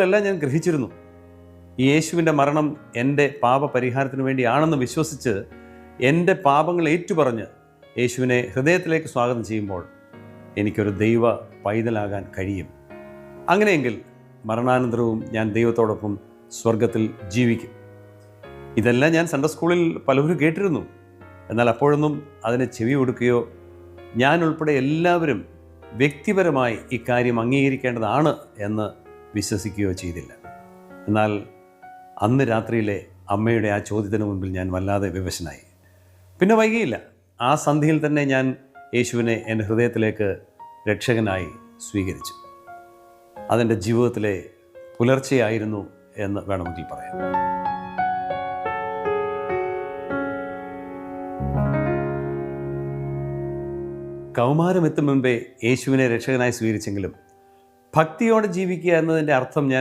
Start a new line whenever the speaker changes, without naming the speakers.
എല്ലാം ഞാൻ ഗ്രഹിച്ചിരുന്നു. ഈ യേശുവിൻ്റെ മരണം എൻ്റെ പാപപരിഹാരത്തിന് വേണ്ടിയാണെന്ന് വിശ്വസിച്ച് എൻ്റെ പാപങ്ങൾ ഏറ്റുപറഞ്ഞ് യേശുവിനെ ഹൃദയത്തിലേക്ക് സ്വാഗതം ചെയ്യുമ്പോൾ എനിക്കൊരു ദൈവ പൈതലാകാൻ കഴിയും. അങ്ങനെയെങ്കിൽ മരണാനന്തരവും ഞാൻ ദൈവത്തോടൊപ്പം സ്വർഗത്തിൽ ജീവിക്കും. ഇതെല്ലാം ഞാൻ സൺഡേ സ്കൂളിൽ പലവരും കേട്ടിരുന്നു. എന്നാൽ അപ്പോഴൊന്നും അതിന് ചെവി കൊടുക്കുകയോ ഞാൻ ഉൾപ്പെടെ എല്ലാവരും വ്യക്തിപരമായി ഇക്കാര്യം അംഗീകരിക്കേണ്ടതാണ് എന്ന് വിശ്വസിക്കുകയോ ചെയ്തില്ല. എന്നാൽ അന്ന് രാത്രിയിലെ അമ്മയുടെ ആ ചോദ്യത്തിന് മുൻപിൽ ഞാൻ വല്ലാതെ വിവശനായി. പിന്നെ വൈകിയില്ല. ആ സന്ധ്യയിൽ തന്നെ ഞാൻ യേശുവിനെ എൻ്റെ ഹൃദയത്തിലേക്ക് രക്ഷകനായി സ്വീകരിച്ചു. അതെൻ്റെ ജീവിതത്തിലെ പുലർച്ചയായിരുന്നു എന്ന് വേണമെങ്കിൽ പറയാം. കൗമാരം എത്തും മുൻപേ യേശുവിനെ രക്ഷകനായി സ്വീകരിച്ചെങ്കിലും ഭക്തിയോടെ ജീവിക്കുക എന്നതിൻ്റെ അർത്ഥം ഞാൻ